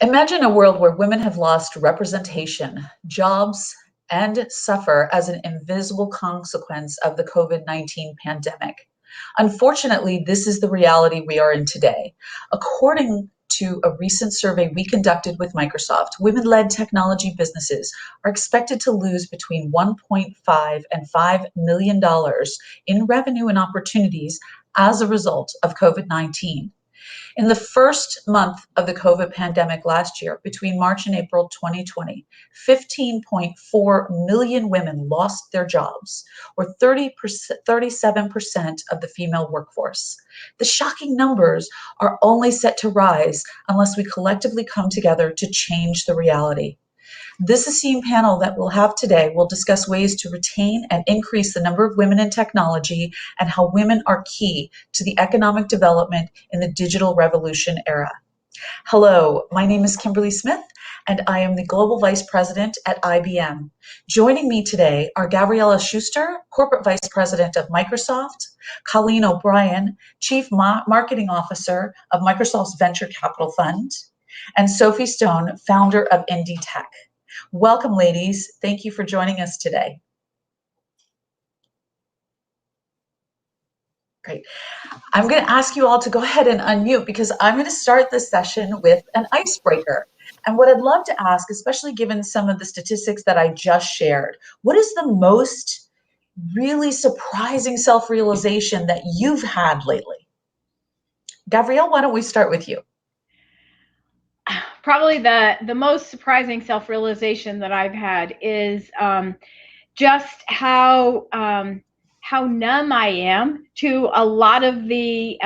Imagine a world where women have lost representation, jobs, and suffer as an invisible consequence of the COVID-19 pandemic. Unfortunately, this is the reality we are in today. According to a recent survey we conducted with Microsoft, women-led technology businesses are expected to lose between 1.5 and $5 million in revenue and opportunities as a result of COVID-19. In the first month of the COVID pandemic last year, between March and April 2020, 15.4 million women lost their jobs, or 37% of the female workforce. The shocking numbers are only set to rise unless we collectively come together to change the reality. This esteemed panel that we'll have today will discuss ways to retain and increase the number of women in technology and how women are key to the economic development in the digital revolution era. Hello, my name is Kimberly Smith, and I am the Global Vice President at IBM. Joining me today are Gavriella Schuster, Corporate Vice President of Microsoft, Colleen O'Brien, Chief Marketing Officer of Microsoft's Venture Capital Fund, and Sophie Stone, founder of Indie Tech. Welcome, ladies. Thank you for joining us today. Great. I'm going to ask you all to go ahead and unmute because I'm going to start this session with an icebreaker. And what I'd love to ask, especially given some of the statistics that I just shared, what is the most really surprising self-realization that you've had lately? Gavriella, why don't we start with you? Probably the most surprising self-realization that I've had is just how numb I am to a lot of the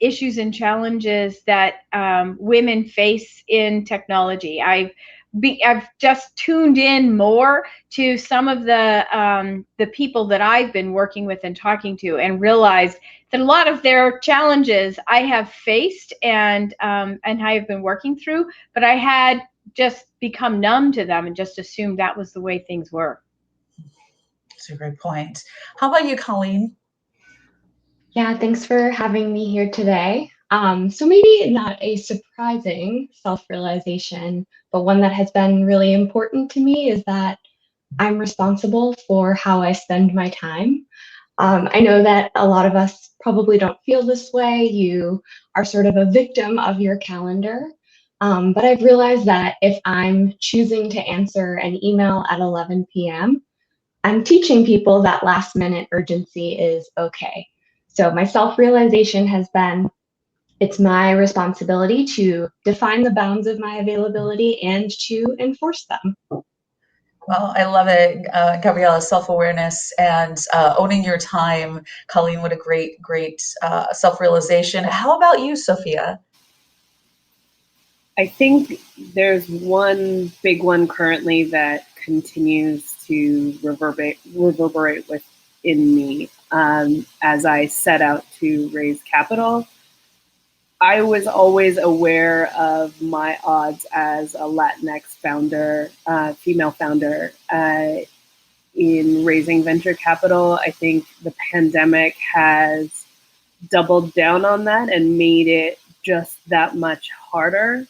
issues and challenges that women face in technology. I've just tuned in more to some of the people that I've been working with and talking to, and realized that a lot of their challenges I have faced and I have been working through, but I had just become numb to them and just assumed that was the way things were. That's a great point. How about you, Colleen? Yeah, thanks for having me here today. So maybe not a surprising self-realization, but one that has been really important to me is that I'm responsible for how I spend my time. I know that a lot of us probably don't feel this way. You are sort of a victim of your calendar. But I've realized that if I'm choosing to answer an email at 11 p.m., I'm teaching people that last minute urgency is okay. So my self-realization has been, it's my responsibility to define the bounds of my availability and to enforce them. Well, I love it, Gavriella, self-awareness and owning your time. Colleen, what a great self-realization. How about you, Sophia? I think there's one big one currently that continues to reverberate within me as I set out to raise capital. I was always aware of my odds as a Latinx founder, female founder, in raising venture capital. I think the pandemic has doubled down on that and made it just that much harder.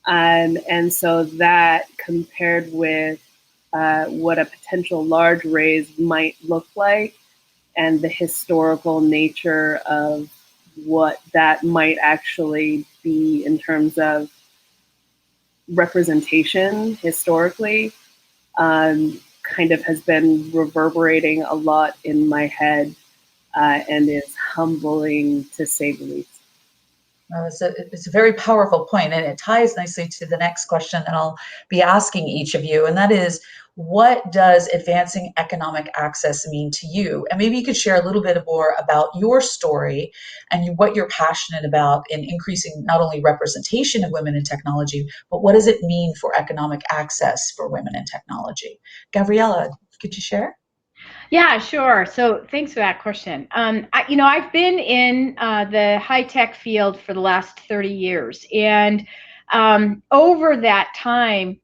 And so that, compared with what a potential large raise might look like, and the historical nature of what that might actually be in terms of representation historically, kind of has been reverberating a lot in my head and is humbling to say the least. Well, it's a very powerful point, and it ties nicely to the next question that I'll be asking each of you, and that is, what does advancing economic access mean to you? And maybe you could share a little bit more about your story and what you're passionate about in increasing not only representation of women in technology, but what does it mean for economic access for women in technology? Gavriella, could you share? Yeah, sure. So thanks for that question. I've been in the high-tech field for the last 30 years. And over that time,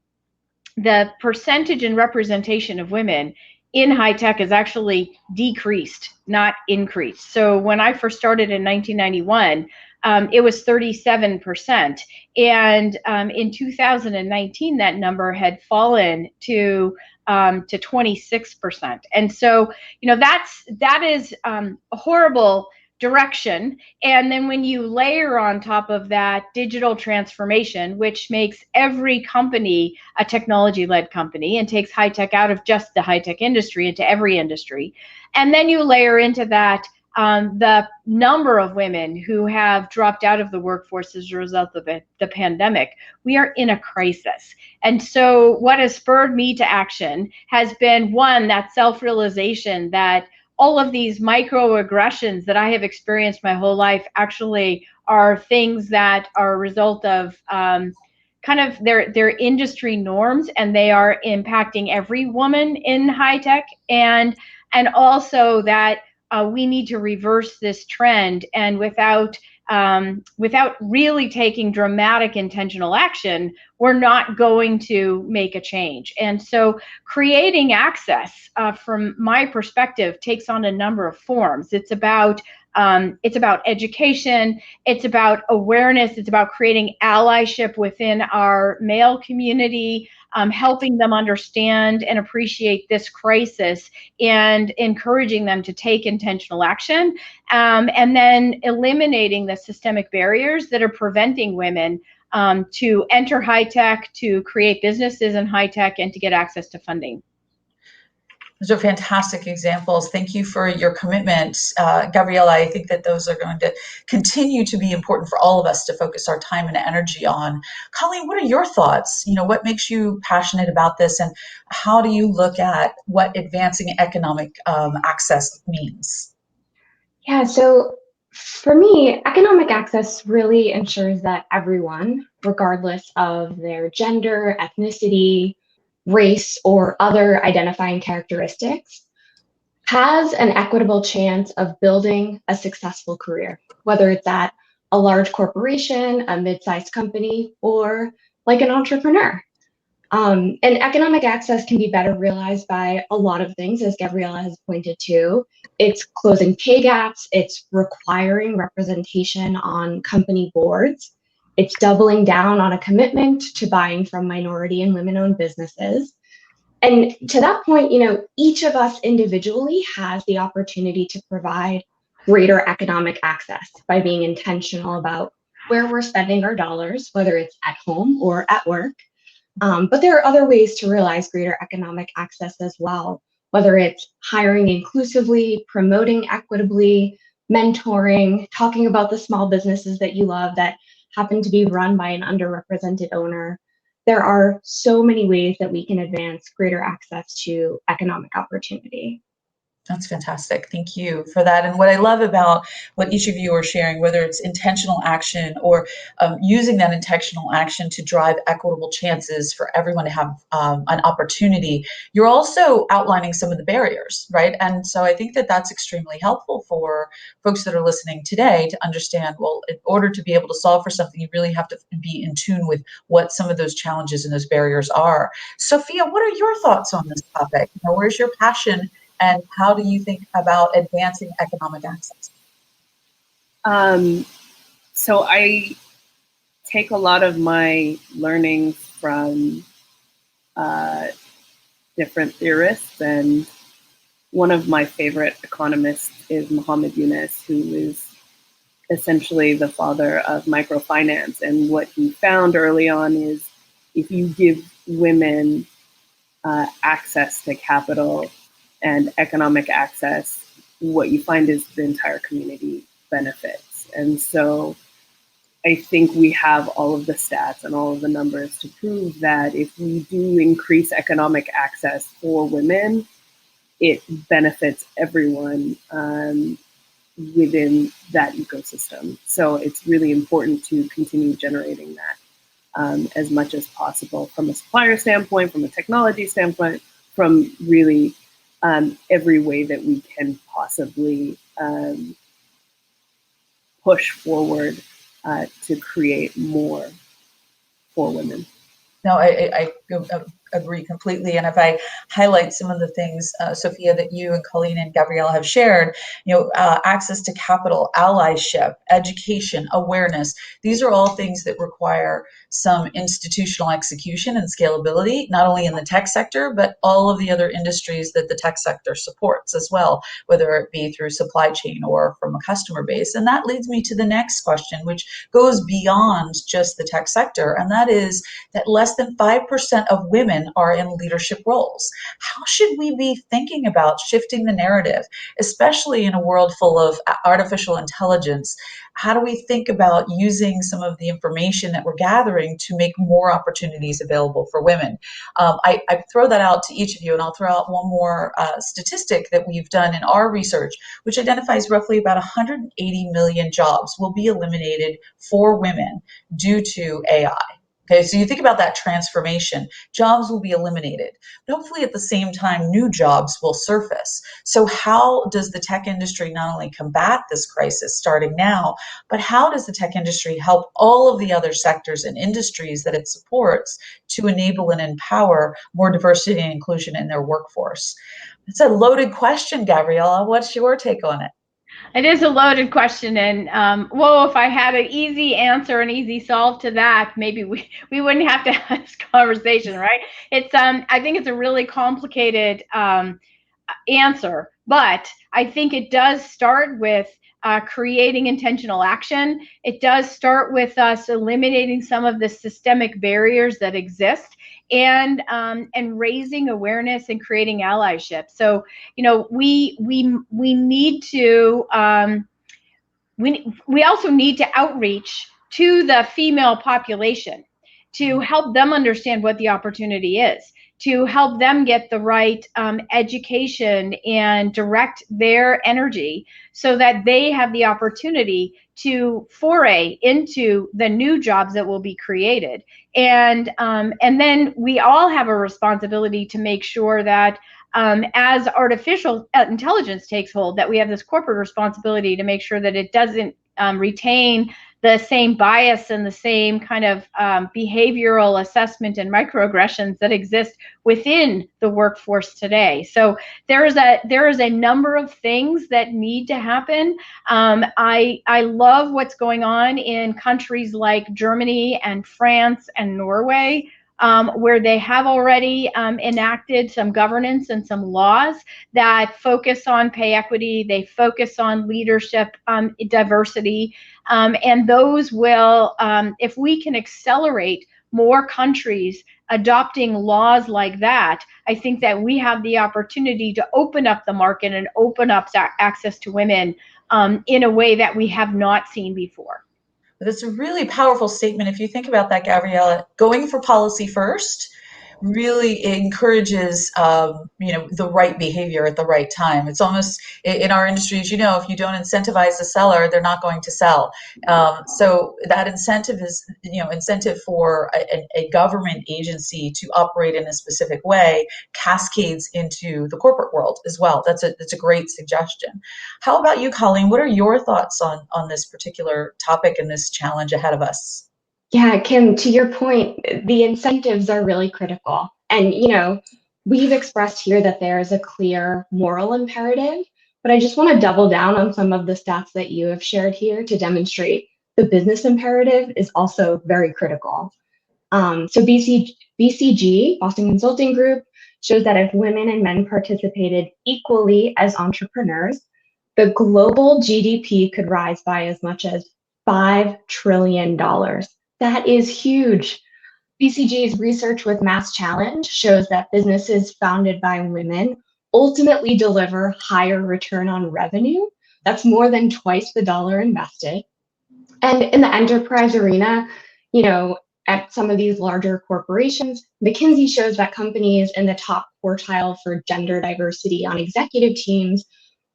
the percentage and representation of women in high-tech has actually decreased, not increased. So when I first started in 1991, it was 37%. And in 2019, that number had fallen to 26%. And so, that is a horrible direction. And then when you layer on top of that digital transformation, which makes every company a technology-led company and takes high tech out of just the high tech industry into every industry, and then you layer into that the number of women who have dropped out of the workforce as a result of the pandemic, we are in a crisis. And so what has spurred me to action has been, one, that self-realization that all of these microaggressions that I have experienced my whole life actually are things that are a result of kind of their industry norms, and they are impacting every woman in high tech, and also that we need to reverse this trend, and without really taking dramatic intentional action, we're not going to make a change. And so creating access, from my perspective, takes on a number of forms. It's about education, it's about awareness, it's about creating allyship within our male community, helping them understand and appreciate this crisis, and encouraging them to take intentional action, and then eliminating the systemic barriers that are preventing women to enter high tech, to create businesses in high tech, and to get access to funding. Those are fantastic examples. Thank you for your commitment, Gavriella. I think that those are going to continue to be important for all of us to focus our time and energy on. Colleen, what are your thoughts? What makes you passionate about this, and how do you look at what advancing economic access means? Yeah, so for me, economic access really ensures that everyone, regardless of their gender, ethnicity, race, or other identifying characteristics, has an equitable chance of building a successful career, whether it's at a large corporation, a mid-sized company, or like an entrepreneur. And economic access can be better realized by a lot of things, as Gavriella has pointed to. It's closing pay gaps, it's requiring representation on company boards, it's doubling down on a commitment to buying from minority and women-owned businesses. And to that point, each of us individually has the opportunity to provide greater economic access by being intentional about where we're spending our dollars, whether it's at home or at work. But there are other ways to realize greater economic access as well, whether it's hiring inclusively, promoting equitably, mentoring, talking about the small businesses that you love that happen to be run by an underrepresented owner. There are so many ways that we can advance greater access to economic opportunity. That's fantastic. Thank you for that. And what I love about what each of you are sharing, whether it's intentional action or using that intentional action to drive equitable chances for everyone to have an opportunity, you're also outlining some of the barriers, right? And so I think that that's extremely helpful for folks that are listening today to understand, well, in order to be able to solve for something, you really have to be in tune with what some of those challenges and those barriers are. Sophia, what are your thoughts on this topic? Where's your passion? And how do you think about advancing economic access? So I take a lot of my learnings from different theorists, and one of my favorite economists is Muhammad Yunus, who is essentially the father of microfinance. And what he found early on is if you give women access to capital and economic access, what you find is the entire community benefits. And so I think we have all of the stats and all of the numbers to prove that if we do increase economic access for women, it benefits everyone within that ecosystem. So it's really important to continue generating that as much as possible from a supplier standpoint, from a technology standpoint, from really every way that we can possibly push forward to create more for women. No, I agree completely. And if I highlight some of the things, Sophia, that you and Colleen and Gavriella have shared, access to capital, allyship, education, awareness, these are all things that require some institutional execution and scalability, not only in the tech sector, but all of the other industries that the tech sector supports as well, whether it be through supply chain or from a customer base. And that leads me to the next question, which goes beyond just the tech sector, and that is that less than 5% of women are in leadership roles. How should we be thinking about shifting the narrative, especially in a world full of artificial intelligence? How do we think about using some of the information that we're gathering to make more opportunities available for women? I throw that out to each of you, and I'll throw out one more statistic that we've done in our research, which identifies roughly about 180 million jobs will be eliminated for women due to AI. Okay, so you think about that transformation, jobs will be eliminated, but hopefully at the same time, new jobs will surface. So how does the tech industry not only combat this crisis starting now, but how does the tech industry help all of the other sectors and industries that it supports to enable and empower more diversity and inclusion in their workforce? It's a loaded question, Gavriella. What's your take on it? It is a loaded question, and whoa, if I had an easy answer, an easy solve to that, maybe we wouldn't have to have this conversation, right? It's I think it's a really complicated answer, but I think it does start with creating intentional action. It does start with us eliminating some of the systemic barriers that exist, and raising awareness and creating allyship. So we need to we also need to outreach to the female population to help them understand what the opportunity is, to help them get the right education and direct their energy so that they have the opportunity to foray into the new jobs that will be created. And then we all have a responsibility to make sure that as artificial intelligence takes hold, that we have this corporate responsibility to make sure that it doesn't retain the same bias and the same kind of behavioral assessment and microaggressions that exist within the workforce today. So there is a number of things that need to happen. I love what's going on in countries like Germany and France and Norway, where they have already enacted some governance and some laws that focus on pay equity, they focus on leadership diversity, and those will, if we can accelerate more countries adopting laws like that, I think that we have the opportunity to open up the market and open up access to women in a way that we have not seen before. That's a really powerful statement. If you think about that, Gavriella, going for policy first really encourages, the right behavior at the right time. It's almost in our industry, as you know, if you don't incentivize the seller, they're not going to sell. So that incentive is, incentive for a government agency to operate in a specific way cascades into the corporate world as well. That's a great suggestion. How about you, Colleen? What are your thoughts on this particular topic and this challenge ahead of us? Yeah, Kim, to your point, the incentives are really critical. And, we've expressed here that there is a clear moral imperative, but I just want to double down on some of the stats that you have shared here to demonstrate the business imperative is also very critical. So BCG, Boston Consulting Group, shows that if women and men participated equally as entrepreneurs, the global GDP could rise by as much as $5 trillion. That is huge. BCG's research with Mass Challenge shows that businesses founded by women ultimately deliver higher return on revenue. That's more than twice the dollar invested. And in the enterprise arena, at some of these larger corporations, McKinsey shows that companies in the top quartile for gender diversity on executive teams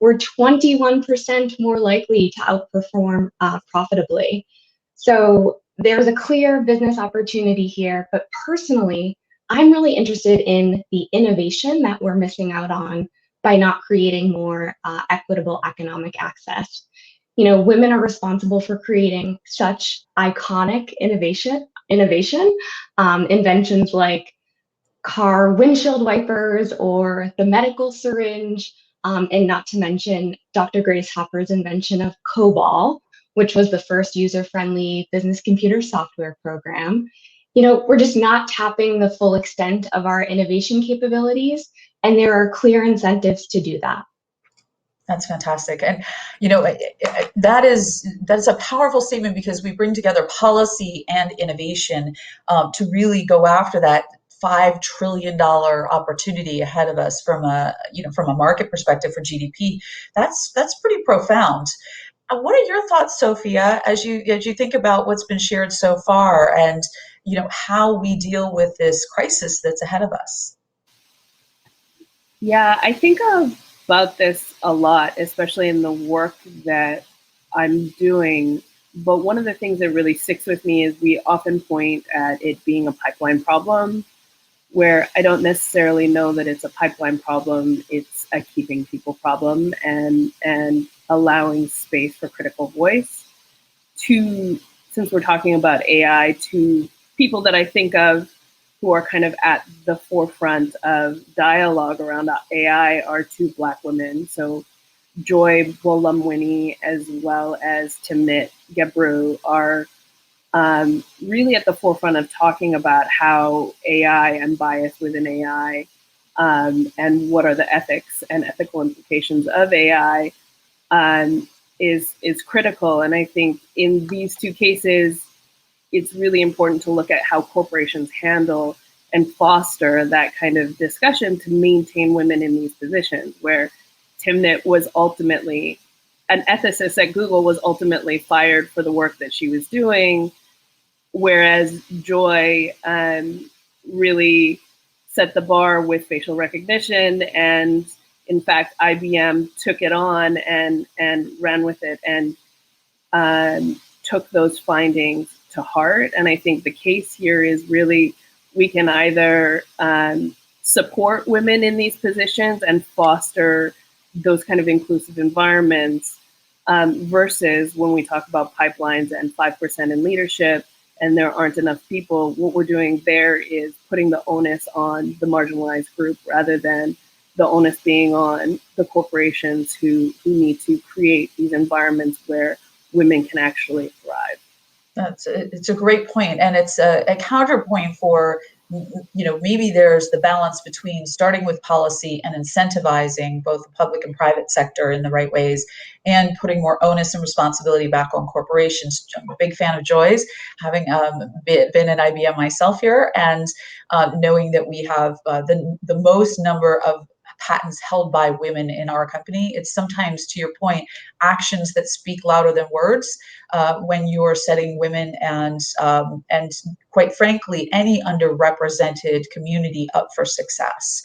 were 21% more likely to outperform profitably. So there's a clear business opportunity here, but personally, I'm really interested in the innovation that we're missing out on by not creating more equitable economic access. Women are responsible for creating such iconic inventions like car windshield wipers or the medical syringe, and not to mention Dr. Grace Hopper's invention of COBOL, which was the first user-friendly business computer software program. We're just not tapping the full extent of our innovation capabilities, and there are clear incentives to do that. That's fantastic. And, that's a powerful statement, because we bring together policy and innovation to really go after that $5 trillion opportunity ahead of us from a market perspective for GDP. That's pretty profound. What are your thoughts, Sophia, as you think about what's been shared so far, and how we deal with this crisis that's ahead of us? Yeah, I think about this a lot, especially in the work that I'm doing. But one of the things that really sticks with me is we often point at it being a pipeline problem, where I don't necessarily know that it's a pipeline problem. It's a keeping people problem, and allowing space for critical voice. Since we're talking about AI, to people that I think of who are kind of at the forefront of dialogue around AI are two Black women. So Joy Bolamwini as well as Timnit Gebru are really at the forefront of talking about how AI and bias within AI, and what are the ethics and ethical implications of AI, is critical. And I think in these two cases, it's really important to look at how corporations handle and foster that kind of discussion to maintain women in these positions, where Timnit was ultimately an ethicist at Google, was ultimately fired for the work that she was doing, whereas Joy really set the bar with facial recognition, and in fact, IBM took it on and ran with it, and took those findings to heart. And I think the case here is really, we can either support women in these positions and foster those kind of inclusive environments, versus when we talk about pipelines and 5% in leadership and there aren't enough people, what we're doing there is putting the onus on the marginalized group rather than the onus being on the corporations who need to create these environments where women can actually thrive. It's a great point, and it's a counterpoint for, maybe there's the balance between starting with policy and incentivizing both the public and private sector in the right ways, and putting more onus and responsibility back on corporations. I'm a big fan of Joy's, having been at IBM myself here, and knowing that we have the most number of patents held by women in our company. It's sometimes, to your point, actions that speak louder than words when you're setting women and quite frankly, any underrepresented community up for success.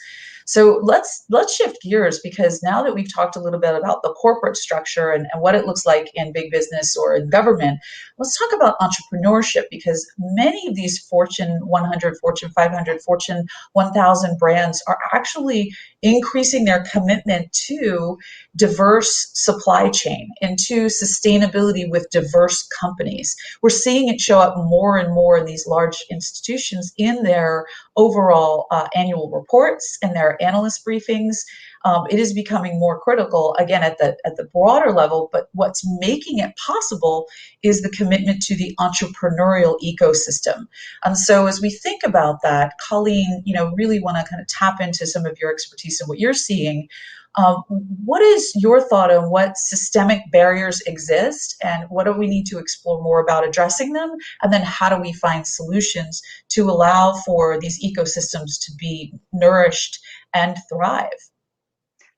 So let's shift gears, because now that we've talked a little bit about the corporate structure and what it looks like in big business or in government, let's talk about entrepreneurship, because many of these Fortune 100, Fortune 500, Fortune 1000 brands are actually increasing their commitment to diverse supply chain and to sustainability with diverse companies. We're seeing it show up more and more in these large institutions in their overall annual reports and their analyst briefings. It is becoming more critical, again, at the broader level, but what's making it possible is the commitment to the entrepreneurial ecosystem. And so as we think about that, Colleen, really want to kind of tap into some of your expertise and what you're seeing. What is your thought on what systemic barriers exist, and what do we need to explore more about addressing them? And then how do we find solutions to allow for these ecosystems to be nourished and thrive?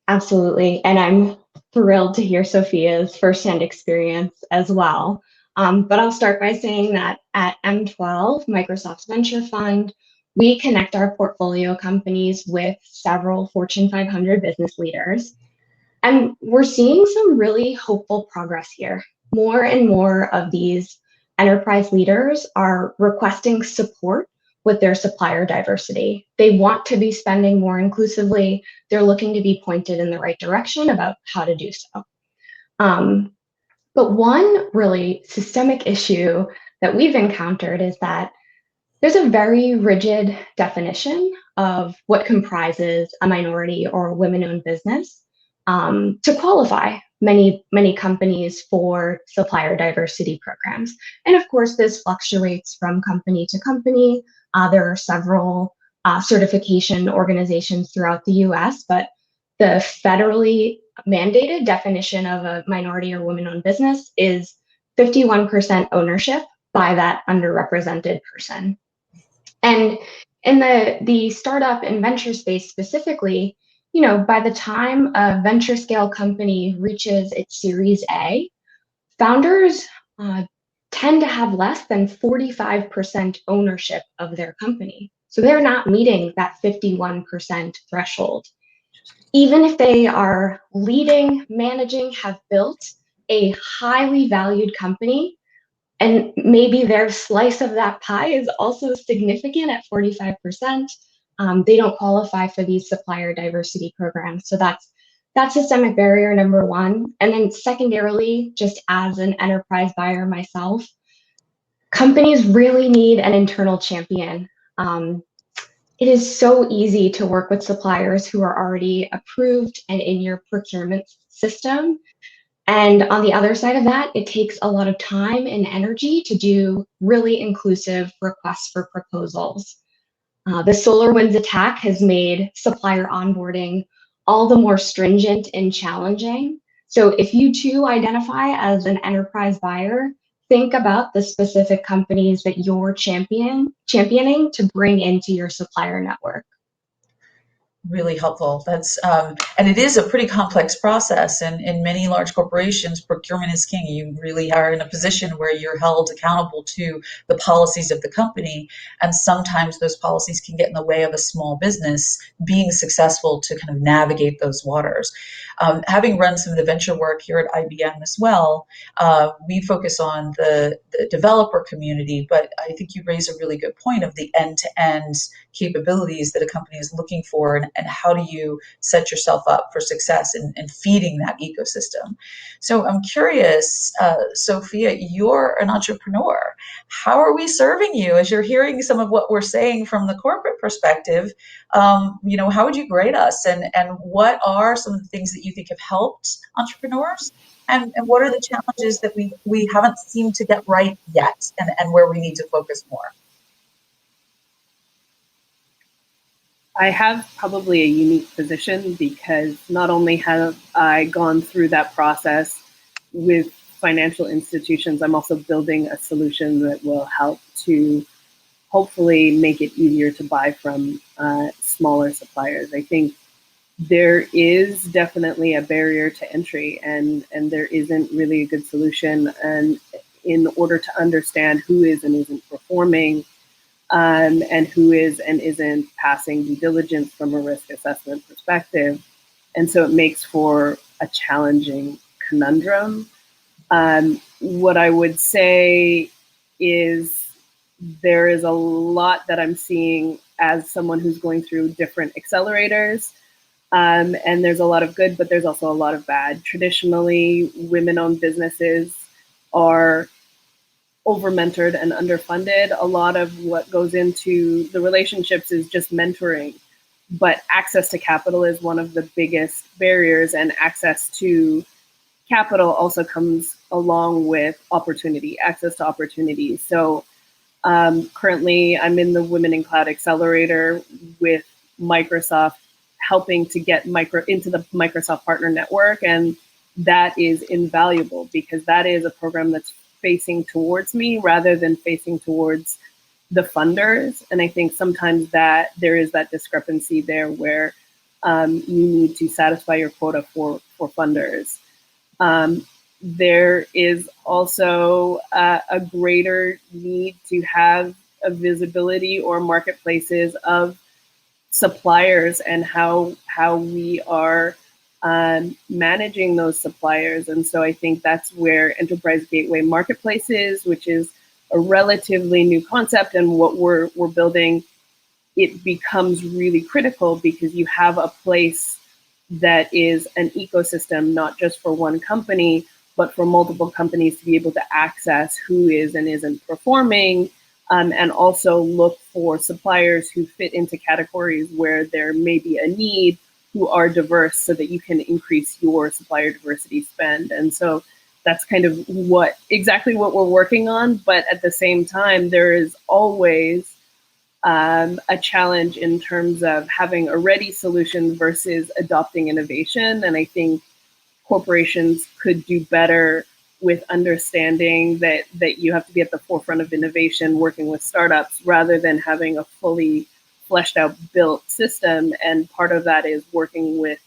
Absolutely. And I'm thrilled to hear Sophia's firsthand experience as well. But I'll start by saying that at M12, Microsoft's venture fund, we connect our portfolio companies with several Fortune 500 business leaders. And we're seeing some really hopeful progress here. More and more of these enterprise leaders are requesting support with their supplier diversity. They want to be spending more inclusively. They're looking to be pointed in the right direction about how to do so. But one really systemic issue that we've encountered is that There's a very rigid definition of what comprises a minority or women-owned business to qualify many companies for supplier diversity programs. And of course, this fluctuates from company to company. There are several certification organizations throughout the US, but the federally mandated definition of a minority or women-owned business is 51% ownership by that underrepresented person. And in the startup and venture space specifically, by the time a venture scale company reaches its Series A, founders tend to have less than 45% ownership of their company. So they're not meeting that 51% threshold. Even if they are leading, managing, have built a highly valued company, and maybe their slice of that pie is also significant at 45%. They don't qualify for these supplier diversity programs. So that's systemic barrier number one. And then secondarily, just as an enterprise buyer myself, companies really need an internal champion. It is so easy to work with suppliers who are already approved and in your procurement system. And on the other side of that, it takes a lot of time and energy to do really inclusive requests for proposals. The SolarWinds attack has made supplier onboarding all the more stringent and challenging. So if you too identify as an enterprise buyer, think about the specific companies that you're championing to bring into your supplier network. Really helpful. That's and it is a pretty complex process. And in many large corporations, procurement is king. You really are in a position where you're held accountable to the policies of the company, and sometimes those policies can get in the way of a small business being successful to kind of navigate those waters. Having run some of the venture work here at IBM as well, we focus on the developer community, but I think you raise a really good point of the end-to-end capabilities that a company is looking for, and how do you set yourself up for success in feeding that ecosystem. So I'm curious, Sophia, you're an entrepreneur. How are we serving you as you're hearing some of what we're saying from the corporate perspective? How would you grade us, and what are some of the things that you think have helped entrepreneurs? And what are the challenges that we haven't seemed to get right yet, and where we need to focus more? I have probably a unique position because not only have I gone through that process with financial institutions, I'm also building a solution that will help to hopefully make it easier to buy from smaller suppliers. I think there is definitely a barrier to entry, and there isn't really a good solution. And in order to understand who is and isn't performing, and who is and isn't passing due diligence from a risk assessment perspective. And so it makes for a challenging conundrum. What I would say is there is a lot that I'm seeing as someone who's going through different accelerators. And there's a lot of good, but there's also a lot of bad. Traditionally, women-owned businesses are over-mentored and underfunded. A lot of what goes into the relationships is just mentoring, but access to capital is one of the biggest barriers, and access to capital also comes along with opportunity, access to opportunities. So currently I'm in the Women in Cloud Accelerator with Microsoft, helping to get into the Microsoft Partner Network, and that is invaluable because that is a program that's facing towards me rather than facing towards the funders. And I think sometimes that there is that discrepancy there where you need to satisfy your quota for funders. There is also a greater need to have a visibility or marketplaces of suppliers and how we are managing those suppliers. And so I think that's where Enterprise Gateway Marketplace is, which is a relatively new concept, and what we're building, it becomes really critical because you have a place that is an ecosystem, not just for one company, but for multiple companies to be able to access who is and isn't performing, and also look for suppliers who fit into categories where there may be a need, who are diverse, so that you can increase your supplier diversity spend. And so that's kind of exactly what we're working on. But at the same time, there is always a challenge in terms of having a ready solution versus adopting innovation. And I think corporations could do better with understanding that you have to be at the forefront of innovation, working with startups, rather than having a fully fleshed out built system. And part of that is working with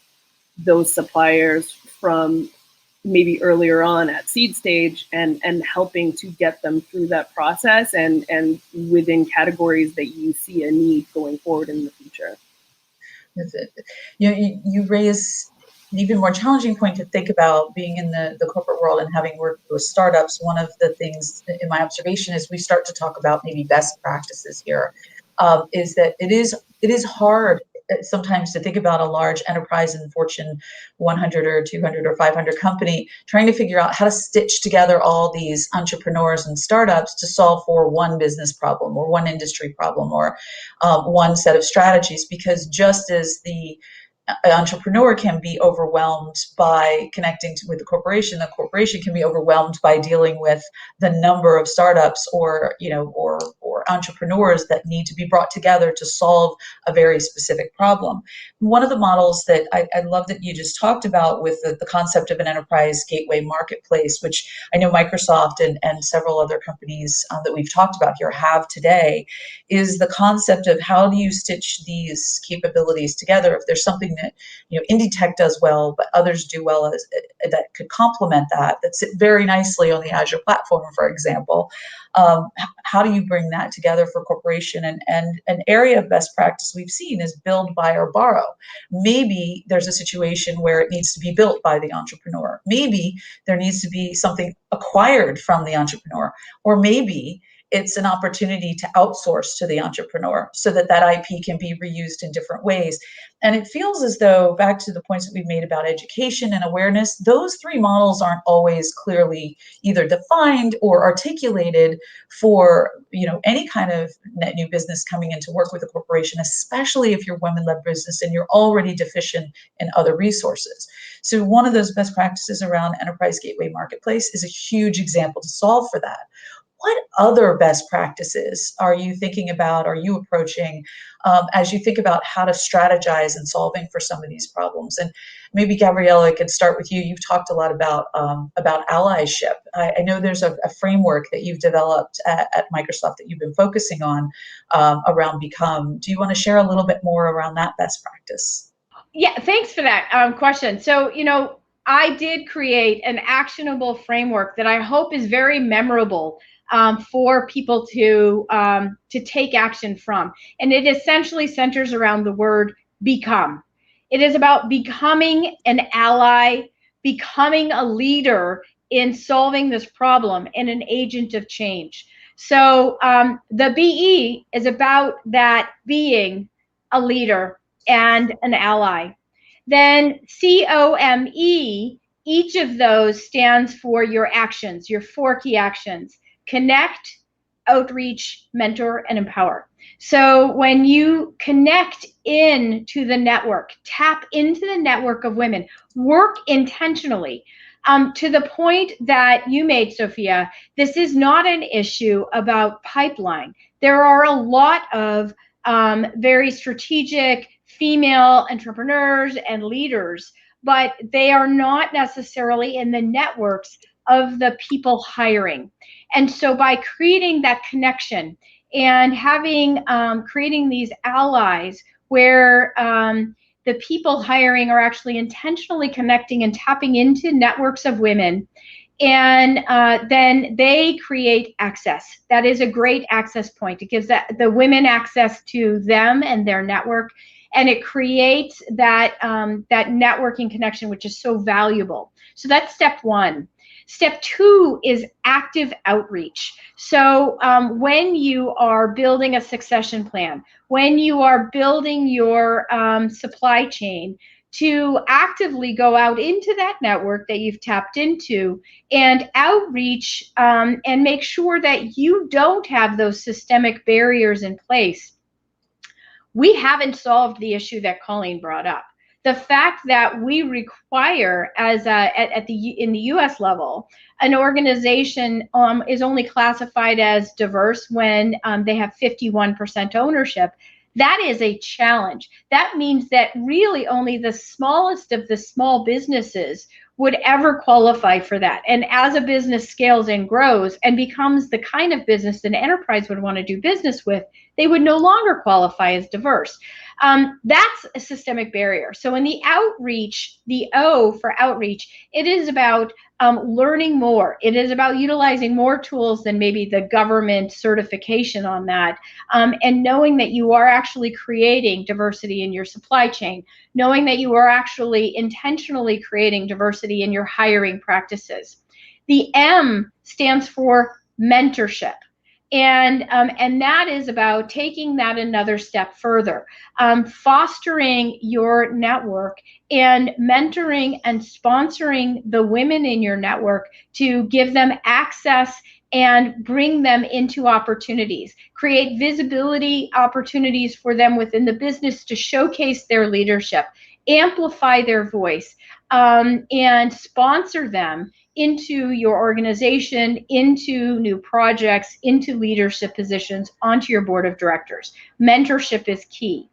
those suppliers from maybe earlier on at seed stage, and helping to get them through that process and within categories that you see a need going forward in the future. That's it. You raise an even more challenging point to think about being in the corporate world and having worked with startups. One of the things in my observation is we start to talk about maybe best practices here, is that it is hard sometimes to think about a large enterprise in Fortune 100 or 200 or 500 company trying to figure out how to stitch together all these entrepreneurs and startups to solve for one business problem or one industry problem or one set of strategies, because just as the entrepreneur can be overwhelmed by connecting with the corporation can be overwhelmed by dealing with the number of startups or entrepreneurs that need to be brought together to solve a very specific problem. One of the models that I love that you just talked about with the concept of an enterprise gateway marketplace, which I know Microsoft and several other companies that we've talked about here have today, is the concept of how do you stitch these capabilities together. If there's something that indie tech does well, but others do well that could complement that sit very nicely on the Azure platform, for example. How do you bring that together for corporation? And an area of best practice we've seen is build, buy, or borrow. Maybe there's a situation where it needs to be built by the entrepreneur. Maybe there needs to be something acquired from the entrepreneur, or maybe it's an opportunity to outsource to the entrepreneur so that IP can be reused in different ways. And it feels as though, back to the points that we've made about education and awareness, those three models aren't always clearly either defined or articulated for any kind of net new business coming in to work with a corporation, especially if you're women-led business and you're already deficient in other resources. So one of those best practices around Enterprise Gateway Marketplace is a huge example to solve for that. What other best practices are you thinking about, are you approaching as you think about how to strategize and solving for some of these problems? And maybe Gavriella, I could start with you. You've talked a lot about allyship. I know there's a framework that you've developed at Microsoft that you've been focusing on around Become. Do you want to share a little bit more around that best practice? Yeah, thanks for that question. So, I did create an actionable framework that I hope is very memorable for people to take action from. And it essentially centers around the word become. It is about becoming an ally, becoming a leader in solving this problem, and an agent of change. So the BE is about that being a leader and an ally. Then COME, each of those stands for your actions, your 4 key actions: connect, outreach, mentor, and empower. So when you connect into the network, tap into the network of women, work intentionally. To the point that you made, Sophia, this is not an issue about pipeline. There are a lot of very strategic female entrepreneurs and leaders, but they are not necessarily in the networks of the people hiring. And so by creating that connection and having creating these allies where the people hiring are actually intentionally connecting and tapping into networks of women, and then they create access. That is a great access point. It gives the women access to them and their network, and it creates that that networking connection, which is so valuable. So that's step 1. Step 2 is active outreach. So when you are building a succession plan, when you are building your supply chain, to actively go out into that network that you've tapped into and outreach, and make sure that you don't have those systemic barriers in place. We haven't solved the issue that Colleen brought up. The fact that we require, as in the U.S. level, an organization is only classified as diverse when they have 51% ownership. That is a challenge. That means that really only the smallest of the small businesses would ever qualify for that. And as a business scales and grows and becomes the kind of business an enterprise would want to do business with, they would no longer qualify as diverse. That's a systemic barrier. So in the outreach, the O for outreach, it is about learning more. It is about utilizing more tools than maybe the government certification on that, and knowing that you are actually creating diversity in your supply chain, knowing that you are actually intentionally creating diversity in your hiring practices. The M stands for mentorship. And that is about taking that another step further, fostering your network and mentoring and sponsoring the women in your network to give them access and bring them into opportunities, create visibility opportunities for them within the business to showcase their leadership, amplify their voice, and sponsor them into your organization, into new projects, into leadership positions, onto your board of directors. Mentorship is key.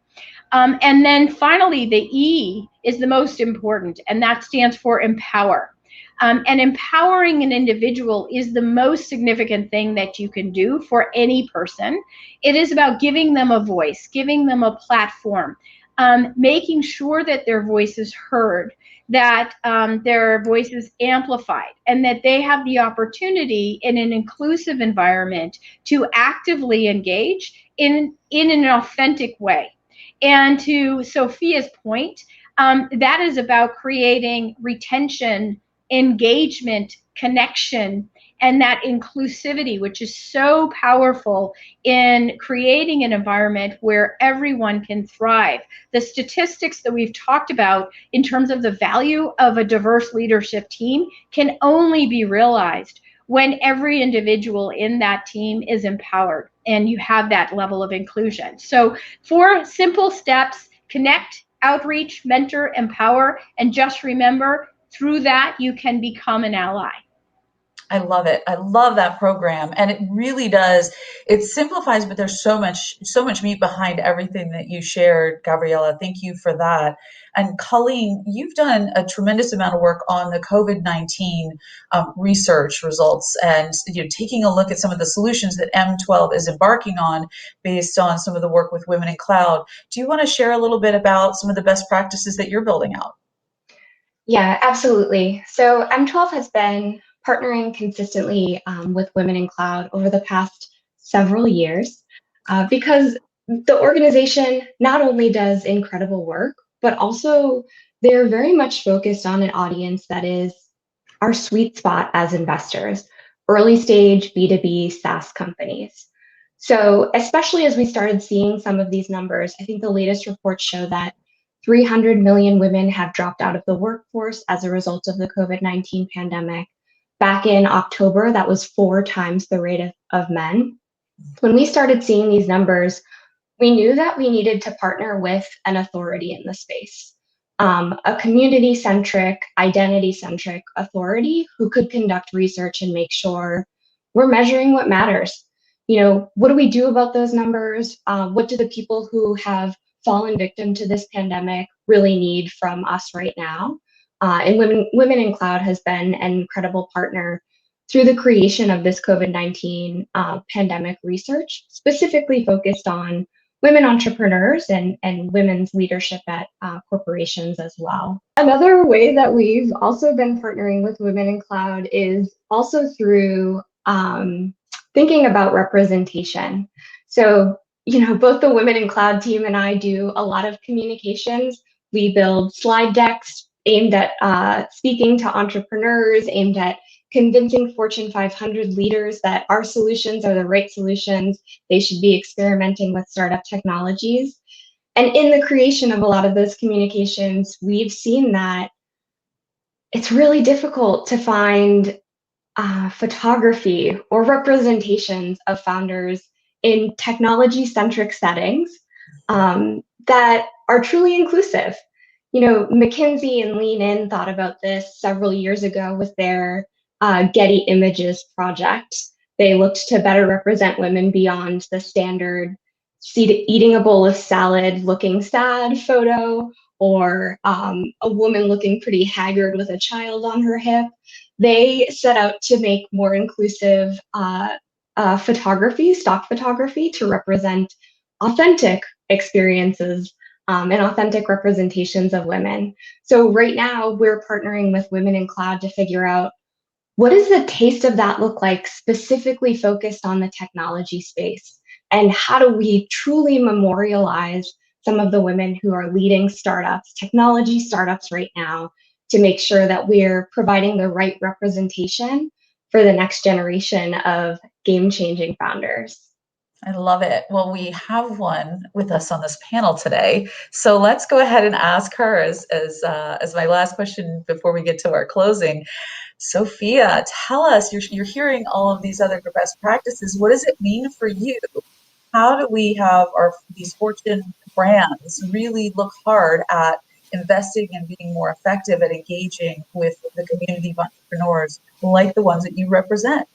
And then finally, the E is the most important, and that stands for empower. And empowering an individual is the most significant thing that you can do for any person. It is about giving them a voice, giving them a platform, making sure that their voice is heard, that their voice is amplified, and that they have the opportunity in an inclusive environment to actively engage in an authentic way. And to Sophia's point, that is about creating retention, engagement, connection, and that inclusivity, which is so powerful in creating an environment where everyone can thrive. The statistics that we've talked about in terms of the value of a diverse leadership team can only be realized when every individual in that team is empowered and you have that level of inclusion. So 4 simple steps: connect, outreach, mentor, empower, and just remember, through that you can become an ally. I love it. I love that program. And it really does. It simplifies, but there's so much meat behind everything that you shared, Gavriella. Thank you for that. And Colleen, you've done a tremendous amount of work on the COVID-19 research results, and taking a look at some of the solutions that M12 is embarking on based on some of the work with Women in Cloud. Do you want to share a little bit about some of the best practices that you're building out? Yeah, absolutely. So M12 has been partnering consistently with Women in Cloud over the past several years, because the organization not only does incredible work, but also they're very much focused on an audience that is our sweet spot as investors, early stage B2B SaaS companies. So especially as we started seeing some of these numbers, I think the latest reports show that 300 million women have dropped out of the workforce as a result of the COVID-19 pandemic. Back in October, that was 4 times the rate of men. When we started seeing these numbers, we knew that we needed to partner with an authority in the space, a community-centric, identity-centric authority who could conduct research and make sure we're measuring what matters. What do we do about those numbers? What do the people who have fallen victim to this pandemic really need from us right now? And Women in Cloud has been an incredible partner through the creation of this COVID-19 pandemic research, specifically focused on women entrepreneurs and women's leadership at corporations as well. Another way that we've also been partnering with Women in Cloud is also through thinking about representation. So, both the Women in Cloud team and I do a lot of communications. We build slide decks aimed at speaking to entrepreneurs, aimed at convincing Fortune 500 leaders that our solutions are the right solutions. They should be experimenting with startup technologies. And in the creation of a lot of those communications, we've seen that it's really difficult to find photography or representations of founders in technology-centric settings that are truly inclusive. You know, McKinsey and Lean In thought about this several years ago with their Getty Images project. They looked to better represent women beyond the standard eating a bowl of salad looking sad photo, or a woman looking pretty haggard with a child on her hip. They set out to make more inclusive photography, stock photography, to represent authentic experiences and authentic representations of women. So right now we're partnering with Women in Cloud to figure out, what does the taste of that look like, specifically focused on the technology space? And how do we truly memorialize some of the women who are leading startups, technology startups right now, to make sure that we're providing the right representation for the next generation of game-changing founders? I love it. Well, we have one with us on this panel today, so let's go ahead and ask her as my last question before we get to our closing. Sophia, tell us, you're hearing all of these other best practices. What does it mean for you? How do we have these Fortune brands really look hard at investing and being more effective at engaging with the community of entrepreneurs like the ones that you represent?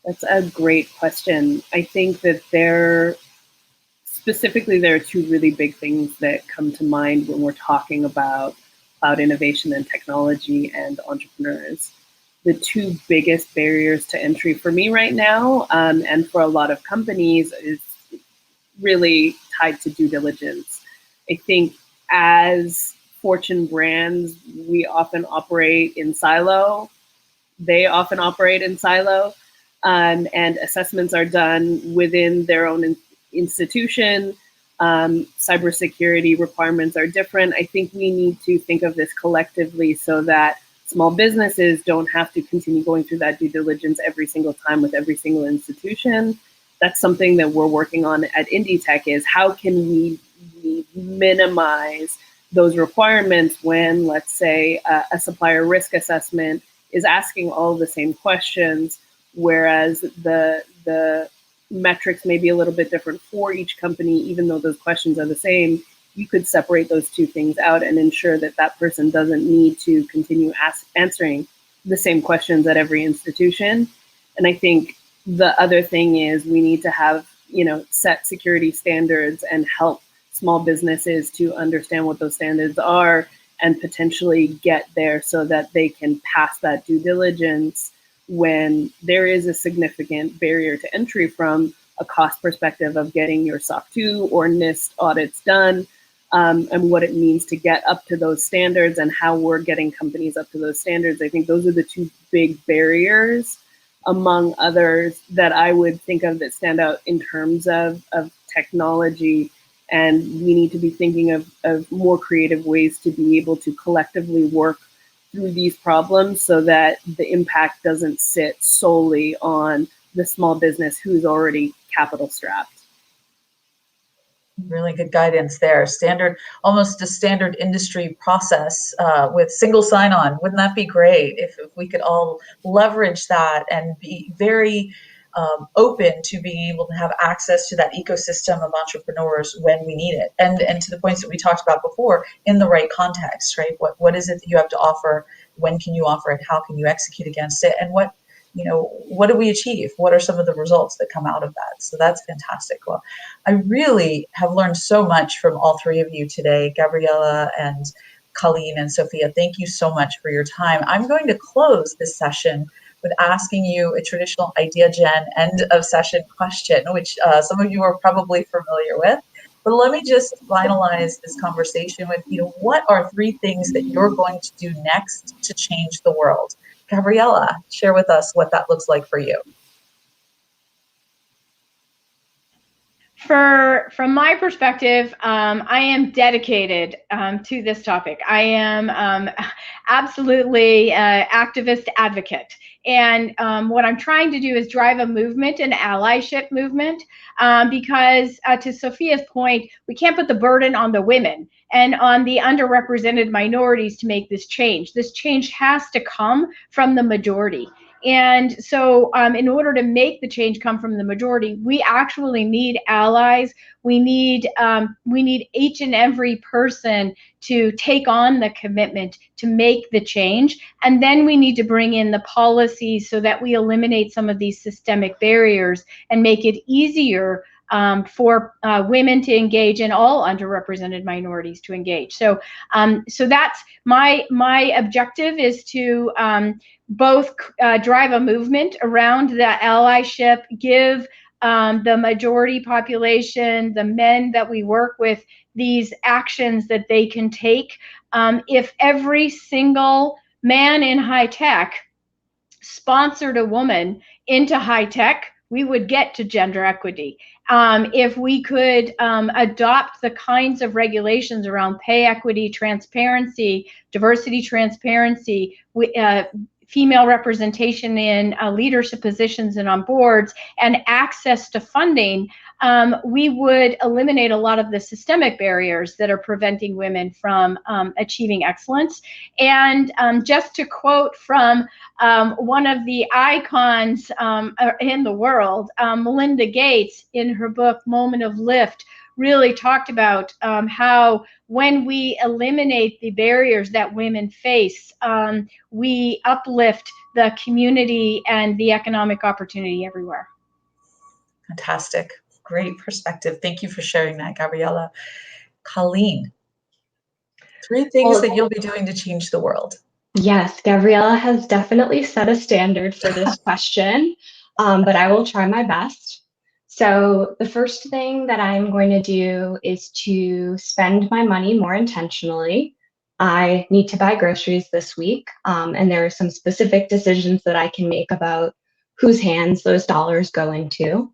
That's a great question. I think that there are two really big things that come to mind when we're talking about cloud innovation and technology and entrepreneurs. The two biggest barriers to entry for me right now, and for a lot of companies, is really tied to due diligence. I think as Fortune brands, we often operate in silo. They often operate in silo, and assessments are done within their own institution. Cybersecurity requirements are different. I think we need to think of this collectively so that small businesses don't have to continue going through that due diligence every single time with every single institution. That's something that we're working on at Indie Tech, is how can we minimize those requirements when, let's say, a supplier risk assessment is asking all the same questions, whereas the metrics may be a little bit different for each company, even though those questions are the same. You could separate those two things out and ensure that that person doesn't need to continue answering the same questions at every institution. And I think the other thing is we need to have, set security standards and help small businesses to understand what those standards are and potentially get there so that they can pass that due diligence when there is a significant barrier to entry from a cost perspective of getting your SOC 2 or NIST audits done, and what it means to get up to those standards and how we're getting companies up to those standards. I think those are the two big barriers, among others, that I would think of that stand out in terms of technology. And we need to be thinking of more creative ways to be able to collectively work through these problems so that the impact doesn't sit solely on the small business who's already capital strapped. Really good guidance there. Almost a standard industry process with single sign-on. Wouldn't that be great if we could all leverage that and be very open to being able to have access to that ecosystem of entrepreneurs when we need it, and to the points that we talked about before, in the right context, right? What is it that you have to offer? When can you offer it? How can you execute against it? And what do we achieve? What are some of the results that come out of that? So that's fantastic. Well, I really have learned so much from all three of you today, Gavriella and Colleen and Sophia. Thank you so much for your time. I'm going to close this session with asking you a traditional Idea Gen end of session question, which some of you are probably familiar with. But let me just finalize this conversation with, what are three things that you're going to do next to change the world? Gavriella, share with us what that looks like for you. From my perspective, I am dedicated to this topic. I am absolutely activist advocate. And what I'm trying to do is drive a movement, an allyship movement, because to Sophia's point, we can't put the burden on the women and on the underrepresented minorities to make this change. This change has to come from the majority. And so in order to make the change come from the majority, we actually need allies. We need each and every person to take on the commitment to make the change. And then we need to bring in the policies so that we eliminate some of these systemic barriers and make it easier for women to engage and all underrepresented minorities to engage. So that's my objective, is to both drive a movement around the allyship, give the majority population, the men that we work with, these actions that they can take. If every single man in high tech sponsored a woman into high tech, we would get to gender equity. If we could adopt the kinds of regulations around pay equity, transparency, diversity, transparency, female representation in leadership positions and on boards, and access to funding, we would eliminate a lot of the systemic barriers that are preventing women from achieving excellence. And just to quote from one of the icons in the world, Melinda Gates, in her book Moment of Lift, really talked about how when we eliminate the barriers that women face, we uplift the community and the economic opportunity everywhere. Fantastic. Great perspective. Thank you for sharing that, Gavriella. Colleen, 3 things that you'll be doing to change the world. Yes, Gavriella has definitely set a standard for this question, but I will try my best. So the first thing that I'm going to do is to spend my money more intentionally. I need to buy groceries this week, and there are some specific decisions that I can make about whose hands those dollars go into.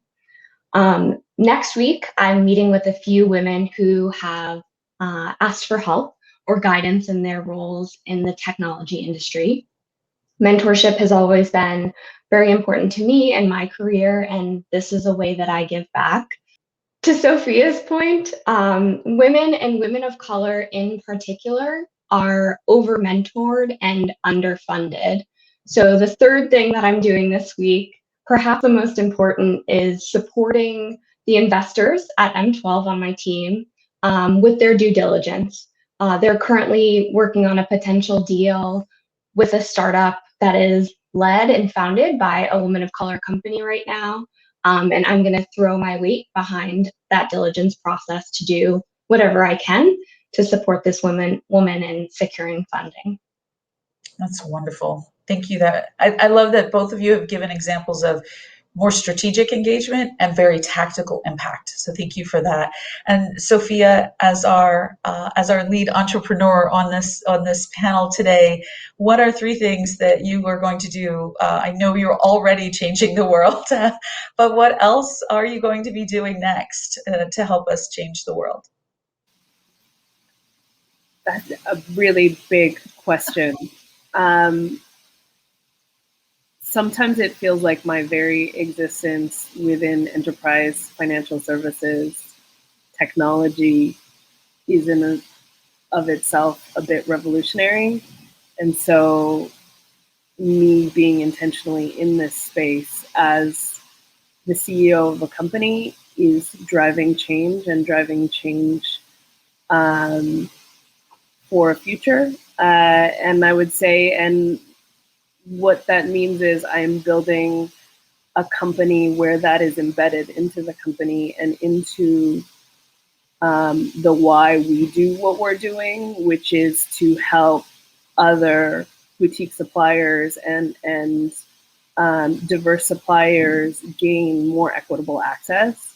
Next week, I'm meeting with a few women who have asked for help or guidance in their roles in the technology industry. Mentorship has always been very important to me in my career, and this is a way that I give back. To Sophia's point, women and women of color in particular are over-mentored and underfunded. So the third thing that I'm doing this week, perhaps the most important, is supporting the investors at M12 on my team with their due diligence. They're currently working on a potential deal with a startup that is led and founded by a woman of color company right now. And I'm going to throw my weight behind that diligence process to do whatever I can to support this woman in securing funding. That's wonderful. Thank you. I love that both of you have given examples of more strategic engagement and very tactical impact. So thank you for that. And Sophia, as our lead entrepreneur on this panel today, what are 3 things that you are going to do? I know you're already changing the world, but what else are you going to be doing next to help us change the world? That's a really big question. Sometimes it feels like my very existence within enterprise financial services technology is in of itself a bit revolutionary. And so me being intentionally in this space as the CEO of a company is driving change for a future. And I would say, and what that means is I'm building a company where that is embedded into the company and into the why we do what we're doing, which is to help other boutique suppliers and diverse suppliers gain more equitable access.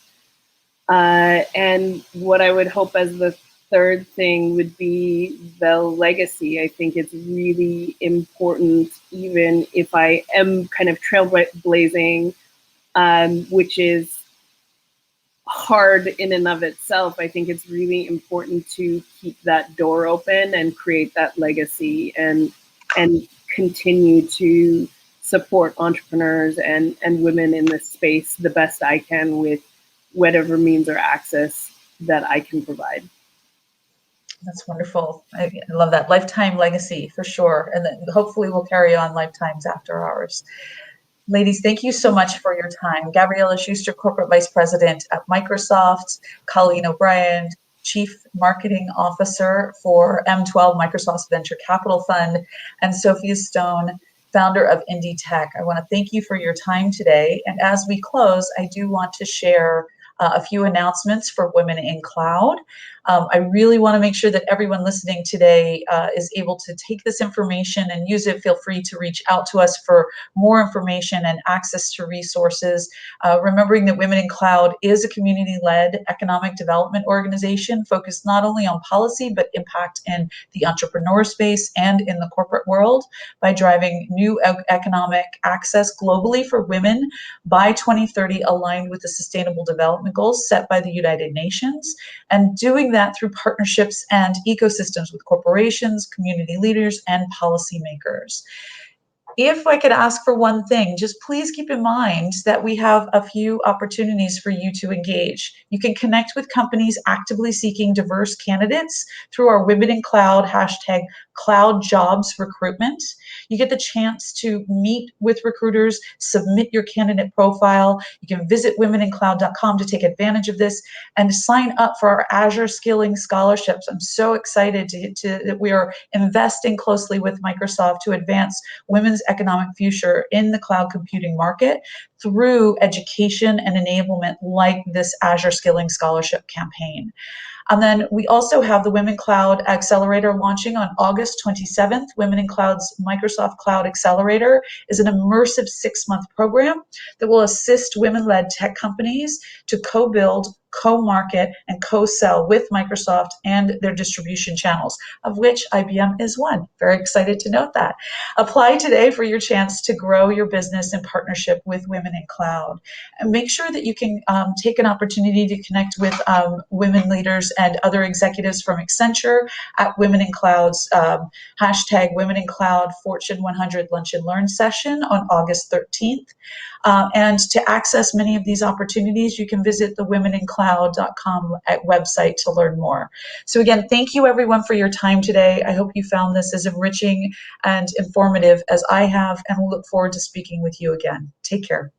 And what I would hope as the third thing would be the legacy. I think it's really important, even if I am kind of trailblazing, which is hard in and of itself. I think it's really important to keep that door open and create that legacy and continue to support entrepreneurs and women in this space the best I can with whatever means or access that I can provide. That's wonderful. I love that. Lifetime legacy for sure. And then hopefully we'll carry on lifetimes after ours. Ladies, thank you so much for your time. Gavriella Schuster, Corporate Vice President at Microsoft, Colleen O'Brien, Chief Marketing Officer for M12, Microsoft's Venture Capital Fund, and Sophia Stone, founder of Indie Tech. I want to thank you for your time today. And as we close, I do want to share a few announcements for Women in Cloud. I really want to make sure that everyone listening today is able to take this information and use it. Feel free to reach out to us for more information and access to resources. Remembering that Women in Cloud is a community-led economic development organization focused not only on policy, but impact in the entrepreneur space and in the corporate world by driving new economic access globally for women by 2030, aligned with the Sustainable Development Goals set by the United Nations, and doing that through partnerships and ecosystems with corporations, community leaders, and policymakers. If I could ask for one thing, just please keep in mind that we have a few opportunities for you to engage. You can connect with companies actively seeking diverse candidates through our Women in Cloud hashtag Cloud Jobs Recruitment. You get the chance to meet with recruiters, submit your candidate profile. You can visit womenincloud.com to take advantage of this and sign up for our Azure Skilling Scholarships. I'm so excited that we are investing closely with Microsoft to advance women's economic future in the cloud computing market through education and enablement like this Azure Skilling Scholarship campaign. And then we also have the Women Cloud Accelerator launching on August 27th. Women in Cloud's Microsoft Cloud Accelerator is an immersive 6-month program that will assist women-led tech companies to co-build, co-market, and co-sell with Microsoft and their distribution channels, of which IBM is one. Very excited to note that. Apply today for your chance to grow your business in partnership with Women in Cloud. And make sure that you can take an opportunity to connect with women leaders and other executives from Accenture at Women in Cloud's hashtag Women in Cloud Fortune 100 Lunch and Learn session on August 13th. And to access many of these opportunities, you can visit the womenincloud.com website to learn more. So again, thank you everyone for your time today. I hope you found this as enriching and informative as I have, and we'll look forward to speaking with you again. Take care.